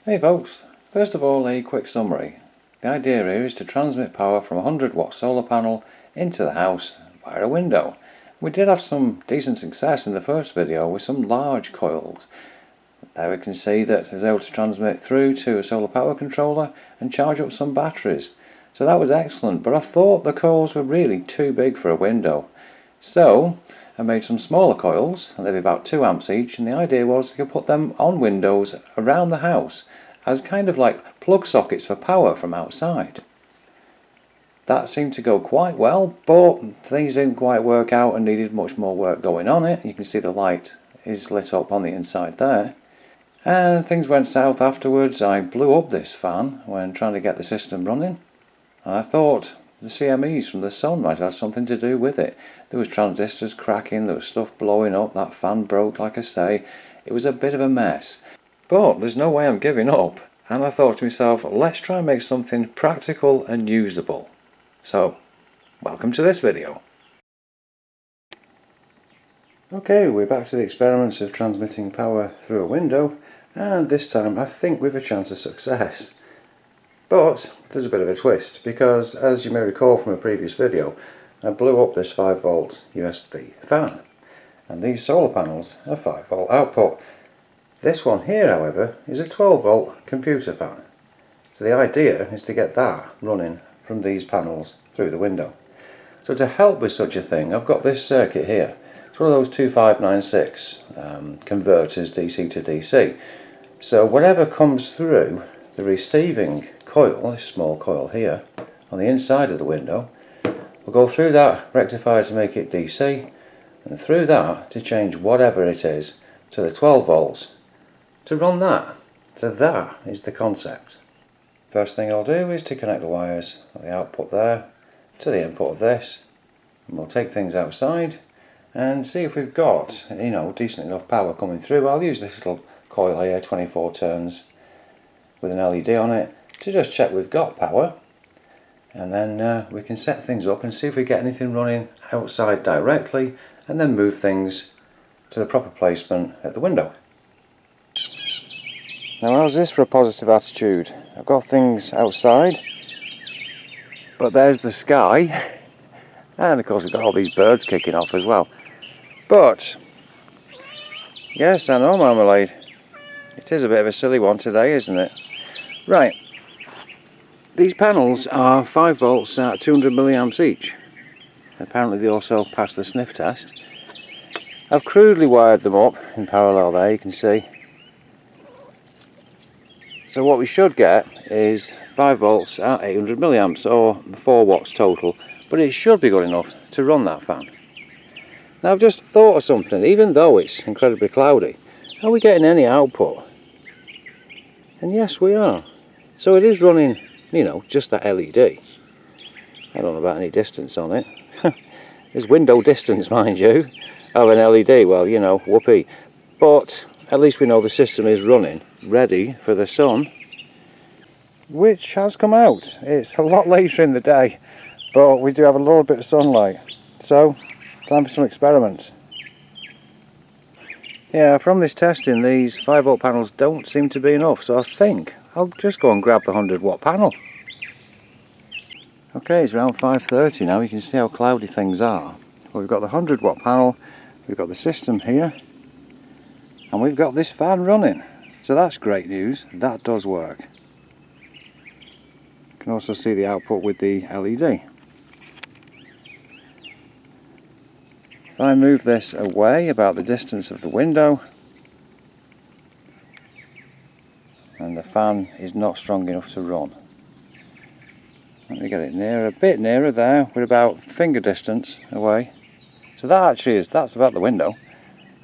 Hey folks, first of all a quick summary. The idea here is to transmit power from a 100-watt solar panel into the house via a window. We did have some decent success in the first video with some large coils. There we can see that it was able to transmit through to a solar power controller and charge up some batteries. So that was excellent, but I thought the coils were really too big for a window. So I made some smaller coils, and they'd be about 2 amps each, and the idea was you could put them on windows around the house as kind of like plug sockets for power from outside. That seemed to go quite well, but things didn't quite work out and needed much more work going on it. You can see the light is lit up on the inside there. And things went south afterwards. I blew up this fan when trying to get the system running. And I thought the CMEs from the sun might have something to do with it. There was transistors cracking, there was stuff blowing up, that fan broke like I say. It was a bit of a mess. But there's no way I'm giving up, and I thought to myself, let's try and make something practical and usable. So, welcome to this video. Okay, we're back to the experiments of transmitting power through a window, and this time I think we've a chance of success. But there's a bit of a twist, because as you may recall from a previous video, I blew up this 5-volt USB fan, and these solar panels are 5-volt output. This one here, however, is a 12-volt computer fan. So the idea is to get that running from these panels through the window. So to help with such a thing, I've got this circuit here. It's one of those 2596 converters DC to DC. So whatever comes through the receiving coil, this small coil here, on the inside of the window, will go through that rectifier to make it DC, and through that to change whatever it is to the 12 volts to run that. So that is the concept. First thing I'll do is to connect the wires at the output there to the input of this, and we'll take things outside and see if we've got, decent enough power coming through. I'll use this little coil here, 24 turns with an LED on it, to just check we've got power, and then we can set things up and see if we get anything running outside directly, and then move things to the proper placement at the window. Now how's this for a positive attitude? I've got things outside, but there's the sky, and of course we've got all these birds kicking off as well. But yes, I know, Marmalade, it is a bit of a silly one today, isn't it? Right, these panels are 5 volts at 200 milliamps each. Apparently they also pass the sniff test. I've crudely wired them up in parallel there, you can see. So what we should get is 5 volts at 800 milliamps, or 4 watts total, but it should be good enough to run that fan. Now I've just thought of something. Even though it's incredibly cloudy, are we getting any output? And yes, we are. So it is running, just that LED. I don't know about any distance on it. There's window distance, mind you, of an LED. Well, whoopee. But at least we know the system is running, ready for the sun, which has come out. It's a lot later in the day, but we do have a little bit of sunlight. So, time for some experiments. Yeah, from this testing, these 5-volt panels don't seem to be enough, so I think I'll just go and grab the 100-watt panel. Okay, it's around 5:30 now. You can see how cloudy things are. Well, we've got the 100-watt panel, we've got the system here, and we've got this fan running. So that's great news. That does work. You can also see the output with the LED. If I move this away about the distance of the window, and the fan is not strong enough to run. Let me get it nearer, a bit nearer there. We're about finger distance away. So that's about the window.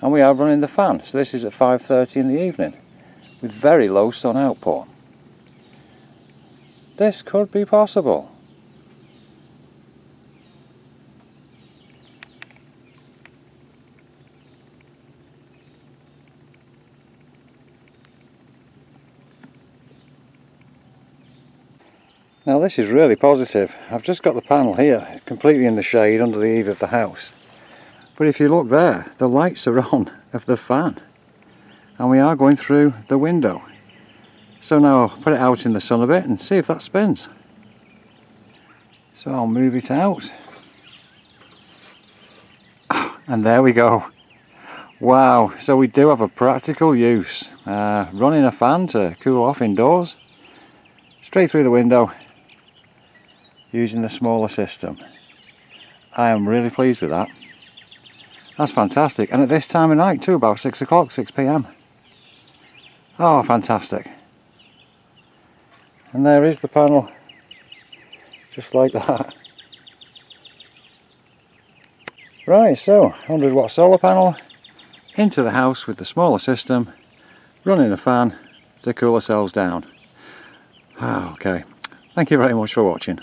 And we are running the fan. So this is at 5:30 in the evening with very low sun output. This could be possible. Now this is really positive. I've just got the panel here completely in the shade under the eave of the house. But if you look there, the lights are on of the fan. And we are going through the window. So now I'll put it out in the sun a bit and see if that spins. So I'll move it out. And there we go. Wow, so we do have a practical use. Running a fan to cool off indoors, straight through the window, using the smaller system. I am really pleased with that. That's fantastic, and at this time of night too, about 6 o'clock, 6 p.m. Oh, fantastic. And there is the panel, just like that. Right, so 100 watt solar panel into the house with the smaller system, running a fan to cool ourselves down. Okay, thank you very much for watching.